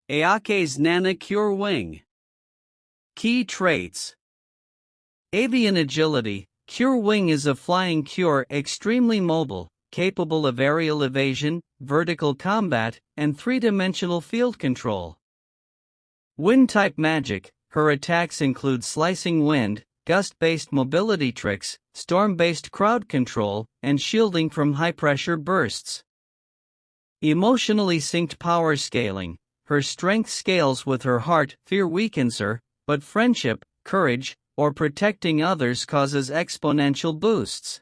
Aokaze Nana Cure Wing. Key traits. Avian agility. Cure Wing is a flying cure, extremely mobile, capable of aerial evasion, vertical combat, and three-dimensional field control. Wind-type magic. Her attacks include slicing wind, gust-based mobility tricks, storm-based crowd control, and shielding from high-pressure bursts. Emotionally synced power scaling. Her strength scales with her heart, fear weakens her, but friendship, courage, or protecting others causes exponential boosts.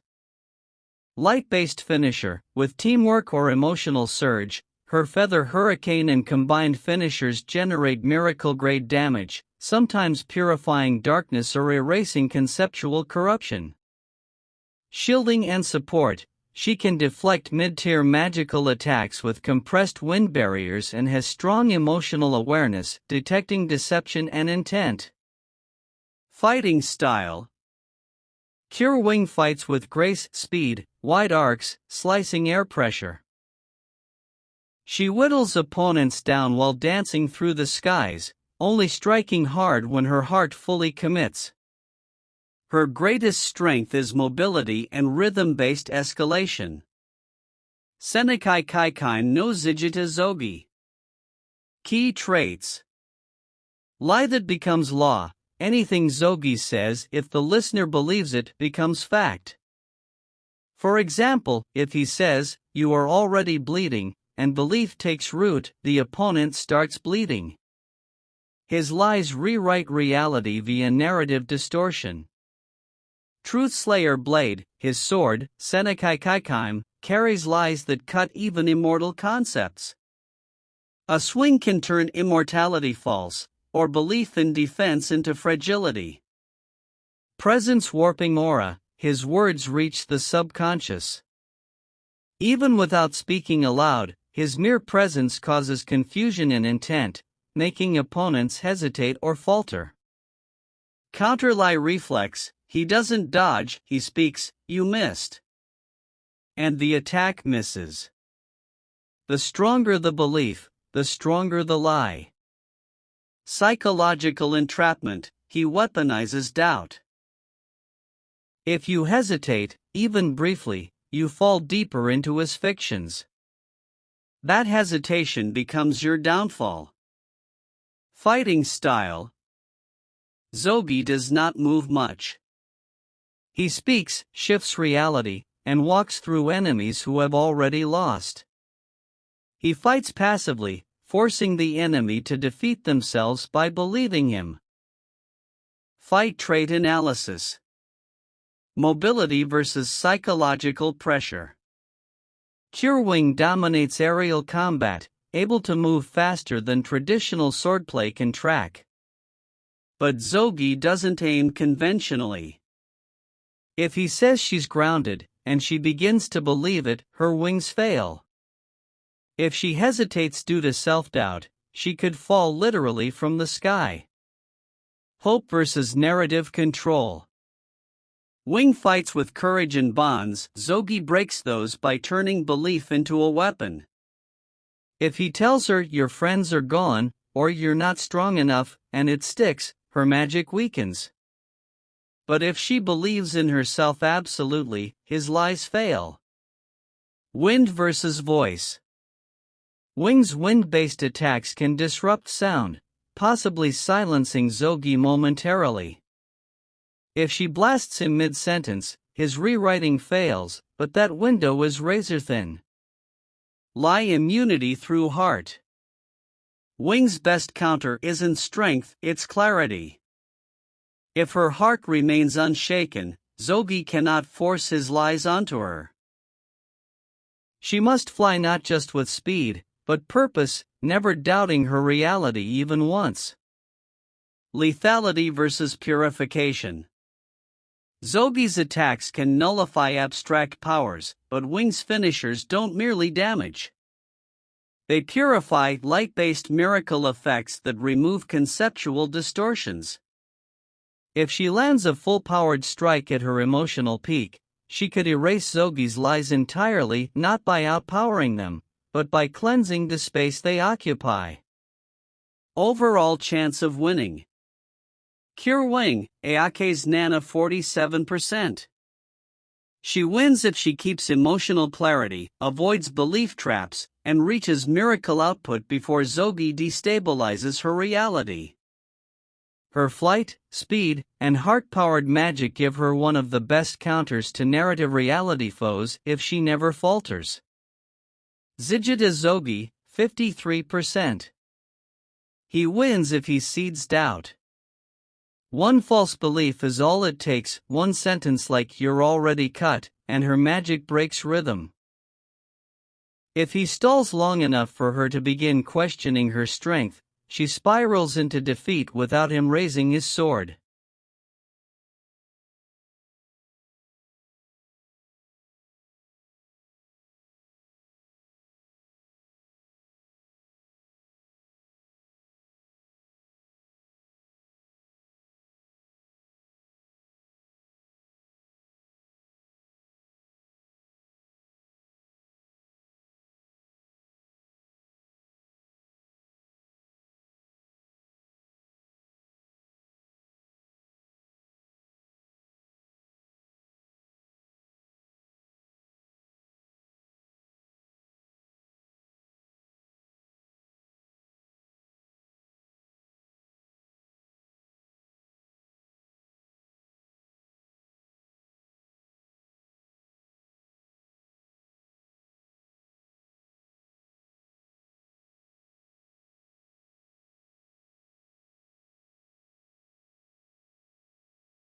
Light-based finisher. With teamwork or emotional surge, her feather hurricane and combined finishers generate miracle-grade damage, sometimes purifying darkness or erasing conceptual corruption. Shielding and support. She can deflect mid-tier magical attacks with compressed wind barriers and has strong emotional awareness, detecting deception and intent. Fighting style. Cure Wing fights with grace, speed, wide arcs, slicing air pressure. She whittles opponents down while dancing through the skies, only striking hard when her heart fully commits. Her greatest strength is mobility and rhythm-based escalation. Senichihikime no Zigita Zogi. Key traits. Lie that becomes law. Anything Zogi says, if the listener believes it, becomes fact. For example, if he says, "You are already bleeding," and belief takes root, the opponent starts bleeding. His lies rewrite reality via narrative distortion. Truth-slayer blade. His sword, Senichihikime, carries lies that cut even immortal concepts. A swing can turn immortality false, or belief in defense into fragility. Presence warping aura. His words reach the subconscious. Even without speaking aloud, his mere presence causes confusion and intent, making opponents hesitate or falter. Counter-lie reflex. He doesn't dodge, he speaks, "You missed." And the attack misses. The stronger the belief, the stronger the lie. Psychological entrapment. He weaponizes doubt. If you hesitate, even briefly, you fall deeper into his fictions. That hesitation becomes your downfall. Fighting style. Zogi does not move much. He speaks, shifts reality, and walks through enemies who have already lost. He fights passively, forcing the enemy to defeat themselves by believing him. Fight trait analysis. Mobility versus psychological pressure. Cure Wing dominates aerial combat, able to move faster than traditional swordplay can track. But Zogi doesn't aim conventionally. If he says she's grounded, and she begins to believe it, her wings fail. If she hesitates due to self-doubt, she could fall literally from the sky. Hope versus narrative control. Wing fights with courage and bonds. Zogi breaks those by turning belief into a weapon. If he tells her, "Your friends are gone," or "You're not strong enough," and it sticks, her magic weakens. But if she believes in herself absolutely, his lies fail. Wind versus voice. Wing's wind-based attacks can disrupt sound, possibly silencing Zogi momentarily. If she blasts him mid-sentence, his rewriting fails, but that window is razor-thin. Lie immunity through heart. Wing's best counter isn't strength, it's clarity. If her heart remains unshaken, Zogi cannot force his lies onto her. She must fly not just with speed, but purpose, never doubting her reality even once. Lethality versus purification. Zogi's attacks can nullify abstract powers, but Wing's finishers don't merely damage. They purify light-based miracle effects that remove conceptual distortions. If she lands a full-powered strike at her emotional peak, she could erase Zogi's lies entirely, not by outpowering them, but by cleansing the space they occupy. Overall chance of winning. Cure Wing, Aokaze Nana 47%. She wins if she keeps emotional clarity, avoids belief traps, and reaches miracle output before Zogi destabilizes her reality. Her flight, speed, and heart-powered magic give her one of the best counters to narrative reality foes if she never falters. Zigita Zogi, 53%. He wins if he seeds doubt. One false belief is all it takes, one sentence like "you're already cut," and her magic breaks rhythm. If he stalls long enough for her to begin questioning her strength, she spirals into defeat without him raising his sword.